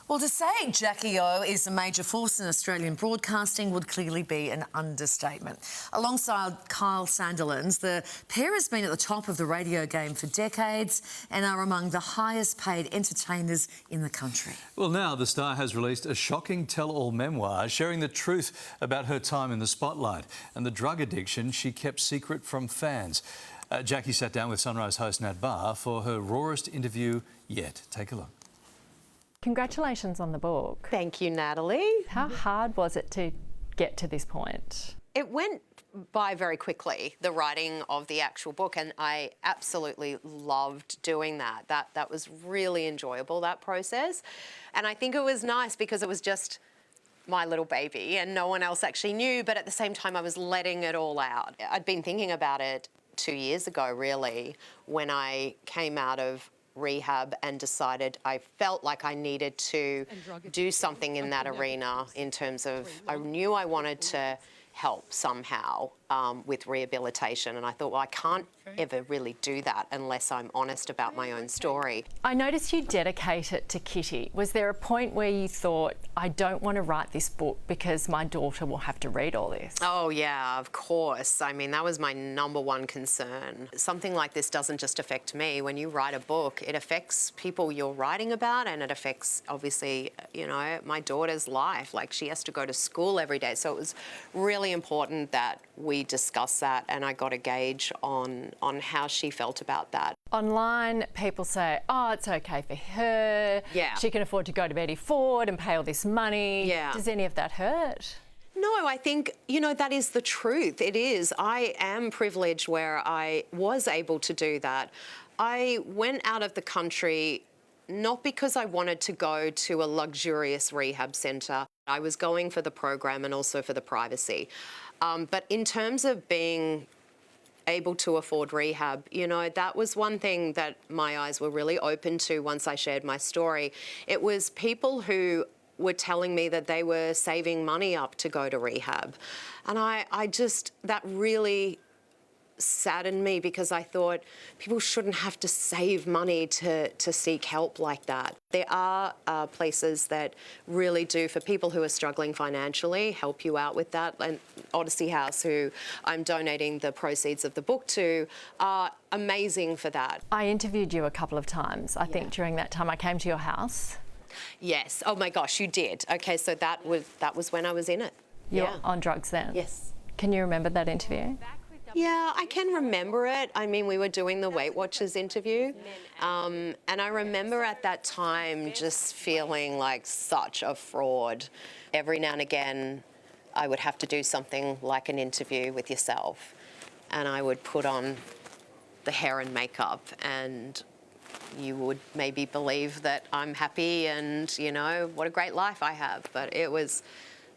Well, to say Jackie O is a major force in Australian broadcasting would clearly be an understatement. Alongside Kyle Sandilands, the pair has been at the top of the radio game for decades and are among the highest paid entertainers in the country. Well, now the star has released a shocking tell-all memoir sharing the truth about her time in the spotlight and the drug addiction she kept secret from fans. Jackie sat down with Sunrise host Nat Barr for her rawest interview yet. Take a look. Congratulations on the book. Thank you, Natalie. How hard was it to get to this point? It went by very quickly, the writing of the actual book, and I absolutely loved doing that. That was really enjoyable, that process. And I think it was nice because it was just my little baby and no one else actually knew, but at the same time I was letting it all out. I'd been thinking about it 2 years ago, really, when I came out of rehab and decided I felt like I needed to do something in that arena in terms of, I knew I wanted to help somehow with rehabilitation, and I thought, well, I can't ever really do that unless I'm honest about my own story. I noticed you dedicate it to Kitty. Was there a point where you thought, I don't want to write this book because my daughter will have to read all this? Oh yeah, of course. I mean, that was my number one concern. Something like this doesn't just affect me. When you write a book, it affects people you're writing about, and it affects, obviously, you know, my daughter's life. Like, she has to go to school every day. So it was really important that we discuss that, and I got a gauge on how she felt about that. Online, people say, oh, it's okay for her. Yeah. She can afford to go to Betty Ford and pay all this money. Yeah. Does any of that hurt? No, I think, you know, that is the truth. It is. I am privileged where I was able to do that. I went out of the country not because I wanted to go to a luxurious rehab centre. I was going for the program and also for the privacy. But in terms of being able to afford rehab, you know, that was one thing that my eyes were really open to once I shared my story. It was people who were telling me that they were saving money up to go to rehab. And I just, that really saddened me, because I thought people shouldn't have to save money to seek help like that. There are places that really do, for people who are struggling financially, help you out with that. And Odyssey House, who I'm donating the proceeds of the book to, are amazing for that. I interviewed you a couple of times. I think during that time I came to your house. Yes. Oh my gosh, you did. Okay, so that was when I was in it. You're on drugs then? Yes. Can you remember that interview? Yeah, I can remember it. I mean, we were doing the Weight Watchers interview, and I remember at that time just feeling like such a fraud. Every now and again, I would have to do something like an interview with yourself, and I would put on the hair and makeup, and you would maybe believe that I'm happy and, you know, what a great life I have, but it was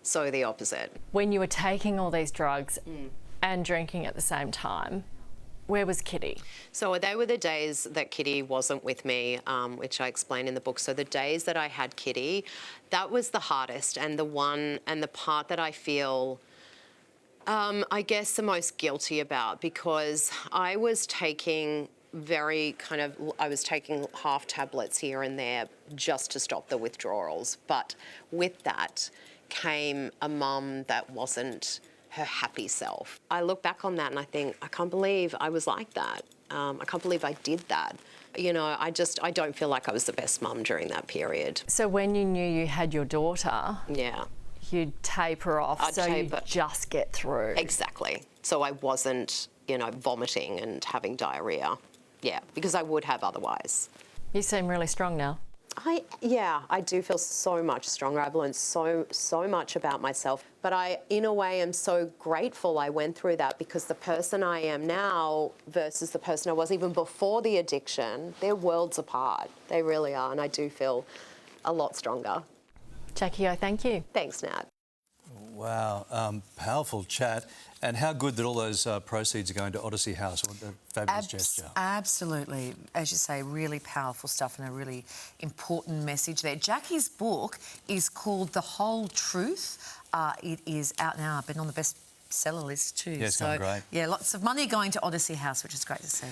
so the opposite. When you were taking all these drugs and drinking at the same time, where was Kitty? So they were the days that Kitty wasn't with me, which I explain in the book. So the days that I had Kitty, that was the hardest, and the part that I feel, I guess, the most guilty about, because I was taking I was taking half tablets here and there just to stop the withdrawals. But with that came a mum that wasn't her happy self. I look back on that and I think, I can't believe I was like that. I can't believe I did that. You know, I don't feel like I was the best mum during that period. So when you knew you had your daughter, you'd taper off you'd just get through. Exactly. So I wasn't, you know, vomiting and having diarrhea. Yeah, because I would have otherwise. You seem really strong now. I do feel so much stronger. I've learned so much about myself. But I, in a way, am so grateful I went through that, because the person I am now versus the person I was even before the addiction, they're worlds apart. They really are, and I do feel a lot stronger. Jackie O, thank you. Thanks, Nat. Wow, powerful chat. And how good that all those proceeds are going to Odyssey House. What a fabulous gesture. Absolutely. As you say, really powerful stuff and a really important message there. Jackie's book is called The Whole Truth. It is out now. I've been on the bestseller list too. Yeah, it's gone great. Yeah, lots of money going to Odyssey House, which is great to see.